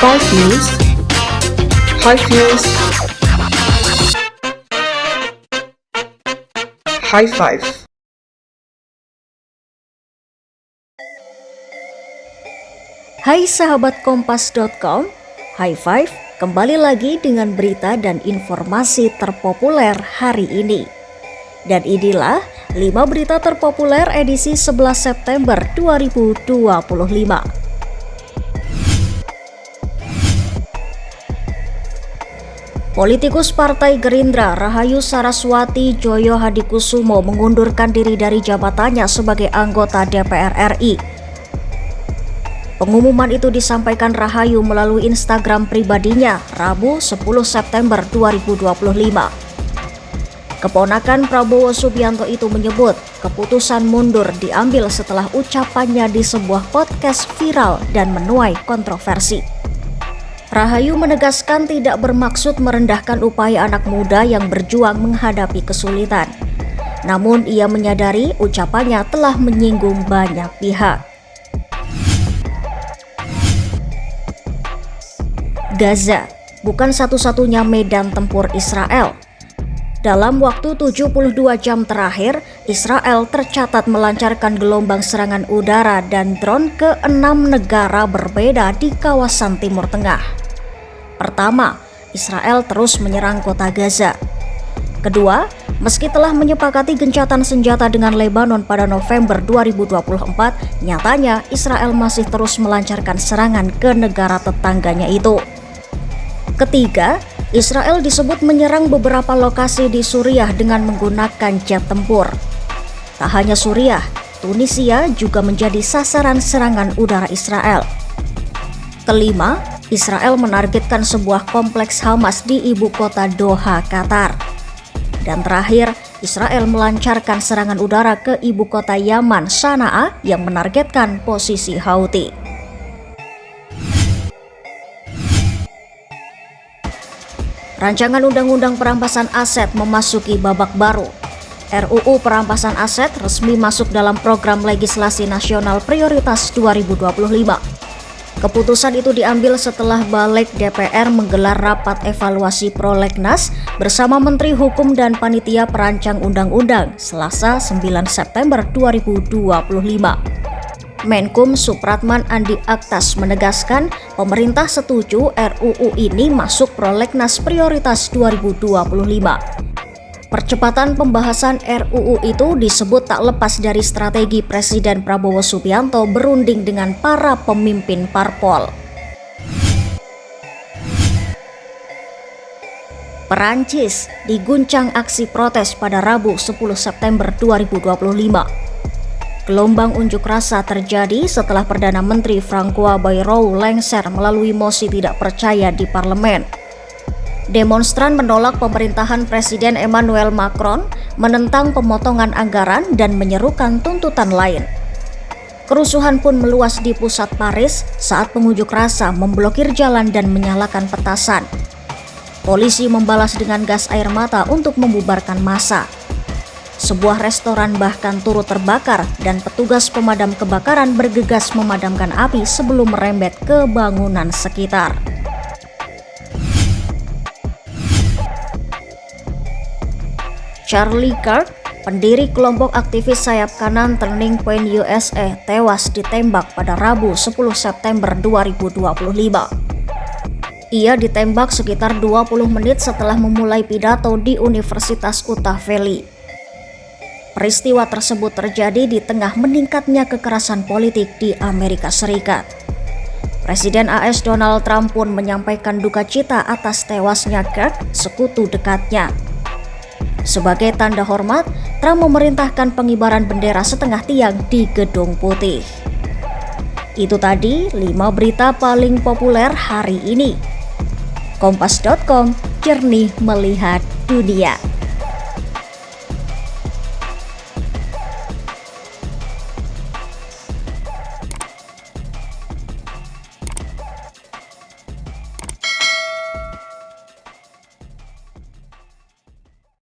Five News. Five News. High Five. Hai sahabat Kompas.com, High Five kembali lagi dengan berita dan informasi terpopuler hari ini. Dan inilah 5 berita terpopuler edisi 11 September 2025. Politikus Partai Gerindra Rahayu Saraswati Djoyo Hadikusumo mengundurkan diri dari jabatannya sebagai anggota DPR RI. Pengumuman itu disampaikan Rahayu melalui Instagram pribadinya Rabu 10 September 2025. Keponakan Prabowo Subianto itu menyebut keputusan mundur diambil setelah ucapannya di sebuah podcast viral dan menuai kontroversi. Rahayu menegaskan tidak bermaksud merendahkan upaya anak muda yang berjuang menghadapi kesulitan. Namun ia menyadari ucapannya telah menyinggung banyak pihak. Gaza bukan satu-satunya medan tempur Israel. Dalam waktu 72 jam terakhir, Israel tercatat melancarkan gelombang serangan udara dan drone ke 6 negara berbeda di kawasan Timur Tengah. Pertama, Israel terus menyerang kota Gaza. Kedua, meski telah menyepakati gencatan senjata dengan Lebanon pada November 2024, nyatanya Israel masih terus melancarkan serangan ke negara tetangganya itu. Ketiga, Israel disebut menyerang beberapa lokasi di Suriah dengan menggunakan jet tempur. Tak hanya Suriah, Tunisia juga menjadi sasaran serangan udara Israel. Kelima, Israel menargetkan sebuah kompleks Hamas di ibu kota Doha, Qatar. Dan terakhir, Israel melancarkan serangan udara ke ibu kota Yaman, Sanaa, yang menargetkan posisi Houthi. Rancangan Undang-Undang Perampasan Aset memasuki babak baru. RUU Perampasan Aset resmi masuk dalam Program Legislasi Nasional Prioritas 2025. Keputusan itu diambil setelah Balik DPR menggelar rapat evaluasi Prolegnas bersama Menteri Hukum dan Panitia Perancang Undang-Undang Selasa 9 September 2025. Menkum Supratman Andi Aktas menegaskan pemerintah setuju RUU ini masuk Prolegnas Prioritas 2025. Percepatan pembahasan RUU itu disebut tak lepas dari strategi Presiden Prabowo Subianto berunding dengan para pemimpin parpol. Perancis diguncang aksi protes pada Rabu 10 September 2025. Gelombang unjuk rasa terjadi setelah Perdana Menteri François Bayrou lengser melalui mosi tidak percaya di parlemen. Demonstran menolak pemerintahan Presiden Emmanuel Macron, menentang pemotongan anggaran dan menyerukan tuntutan lain. Kerusuhan pun meluas di pusat Paris saat pengunjuk rasa memblokir jalan dan menyalakan petasan. Polisi membalas dengan gas air mata untuk membubarkan massa. Sebuah restoran bahkan turut terbakar dan petugas pemadam kebakaran bergegas memadamkan api sebelum merembet ke bangunan sekitar. Charlie Kirk, pendiri kelompok aktivis sayap kanan Turning Point USA, tewas ditembak pada Rabu 10 September 2025. Ia ditembak sekitar 20 menit setelah memulai pidato di Universitas Utah Valley. Peristiwa tersebut terjadi di tengah meningkatnya kekerasan politik di Amerika Serikat. Presiden AS Donald Trump pun menyampaikan duka cita atas tewasnya Kirk, sekutu dekatnya. Sebagai tanda hormat, Trump memerintahkan pengibaran bendera setengah tiang di Gedung Putih. Itu tadi 5 berita paling populer hari ini. Kompas.com, jernih melihat dunia.